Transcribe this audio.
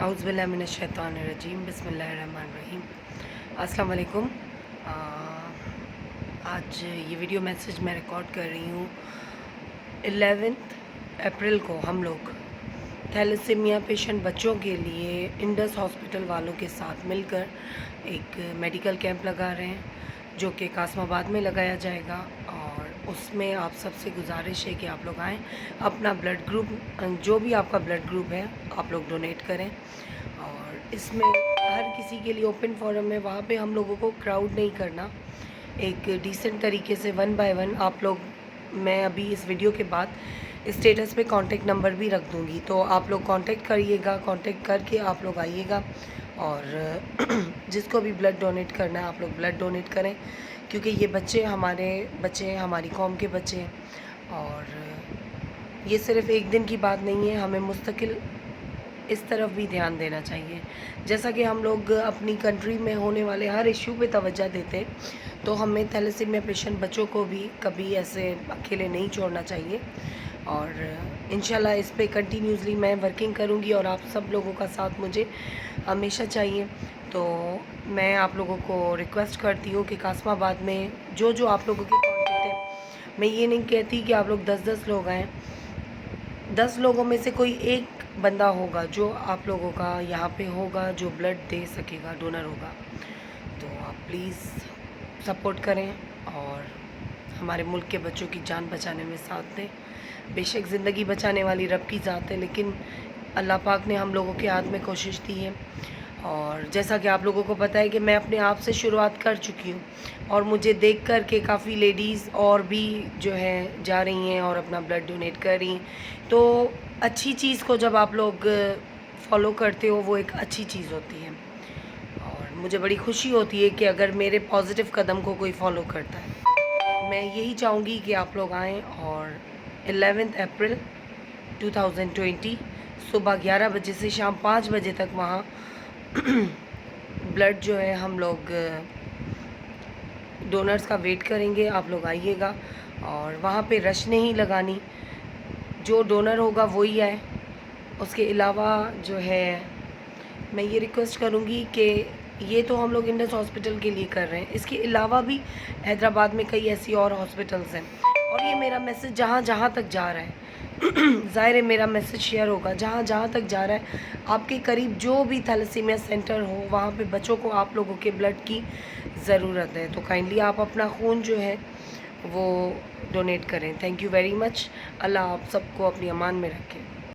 اعوذ باللہ من الشیطان الرجیم، بسم اللہ الرحمن الرحیم۔ السلام علیکم۔ آج یہ ویڈیو میسیج میں ریکارڈ کر رہی ہوں 11 اپریل کو ہم لوگ تھیلیسیمیا پیشنٹ بچوں کے لیے انڈس ہاسپٹل والوں کے ساتھ مل کر ایک میڈیکل کیمپ لگا رہے ہیں، جو کہ قاسم آباد میں لگایا جائے گا، اور اس میں آپ سب سے گزارش ہے کہ آپ لوگ آئیں، اپنا بلڈ گروپ جو بھی آپ کا بلڈ گروپ ہے آپ لوگ ڈونیٹ کریں۔ اور اس میں ہر کسی کے لیے اوپن فورم ہے، وہاں پہ ہم لوگوں کو کراؤڈ نہیں کرنا، ایک ڈیسنٹ طریقے سے 1 بائی 1 آپ لوگ، میں ابھی اس ویڈیو کے بعد اسٹیٹس پہ کانٹیکٹ نمبر بھی رکھ دوں گی، تو آپ لوگ کانٹیکٹ کریے گا، کانٹیکٹ کر کے آپ لوگ آئیے گا، اور جس کو بھی بلڈ ڈونیٹ کرنا ہے آپ لوگ بلڈ ڈونیٹ کریں، کیونکہ یہ بچے ہمارے بچے ہیں، ہماری قوم کے بچے ہیں، اور یہ صرف ایک دن کی بات نہیں ہے، ہمیں مستقل اس طرف بھی دھیان دینا چاہیے۔ جیسا کہ ہم لوگ اپنی کنٹری میں ہونے والے ہر ایشو پہ توجہ دیتے ہیں، تو ہمیں تھیلیسیمیا پیشنٹ بچوں کو بھی کبھی ایسے اکیلے نہیں چھوڑنا چاہیے، اور انشاءاللہ اس پہ کنٹینیوسلی میں ورکنگ کروں گی، اور آپ سب لوگوں کا ساتھ مجھے ہمیشہ چاہیے۔ تو میں آپ لوگوں کو ریکویسٹ کرتی ہوں کہ قاسم آباد میں جو آپ لوگوں کے کانٹیکٹ ہیں، میں یہ نہیں کہتی کہ آپ لوگ 10 لوگ آئیں، 10 لوگوں میں سے کوئی ایک بندہ ہوگا جو آپ لوگوں کا یہاں پہ ہوگا، جو بلڈ دے سکے گا، ڈونر ہوگا، تو آپ پلیز سپورٹ کریں اور ہمارے ملک کے بچوں کی جان بچانے میں ساتھ دیں۔ بے شک زندگی بچانے والی رب کی ذات ہے، لیکن اللہ پاک نے ہم لوگوں کے ہاتھ میں کوشش دی ہے، اور جیسا کہ آپ لوگوں کو پتہ ہے کہ میں اپنے آپ سے شروعات کر چکی ہوں، اور مجھے دیکھ کر کے کافی لیڈیز اور بھی جو ہے جا رہی ہیں اور اپنا بلڈ ڈونیٹ کر رہی ہیں، تو اچھی چیز کو جب آپ لوگ فالو کرتے ہو وہ ایک اچھی چیز ہوتی ہے، اور مجھے بڑی خوشی ہوتی ہے کہ اگر میرے پازیٹیو قدم کو کوئی فالو کرتا ہے۔ میں یہی چاہوں گی کہ آپ لوگ آئیں، اور 11 اپریل 2020 صبح 11 بجے سے شام 5 بجے تک وہاں بلڈ جو ہے ہم لوگ ڈونرز کا ویٹ کریں گے، آپ لوگ آئیے گا، اور وہاں پہ رش نہیں لگانی، جو ڈونر ہوگا وہی آئے۔ اس کے علاوہ جو ہے میں یہ ریکویسٹ کروں گی کہ یہ تو ہم لوگ انڈس ہاسپٹل کے لیے کر رہے ہیں، اس کے علاوہ بھی حیدرآباد میں کئی ایسی اور ہاسپٹلز ہیں، اور یہ میرا میسیج جہاں جہاں تک جا رہا ہے ظاہر ہے میرا میسیج شیئر ہوگا جہاں جہاں تک جا رہا ہے، آپ کے قریب جو بھی تھیلیسیمیا سینٹر ہو وہاں پہ بچوں کو آپ لوگوں کے بلڈ کی ضرورت ہے، تو کائنڈلی آپ اپنا خون جو ہے وہ ڈونیٹ کریں۔ Thank you very much. اللہ آپ سب کو اپنی امان میں رکھے۔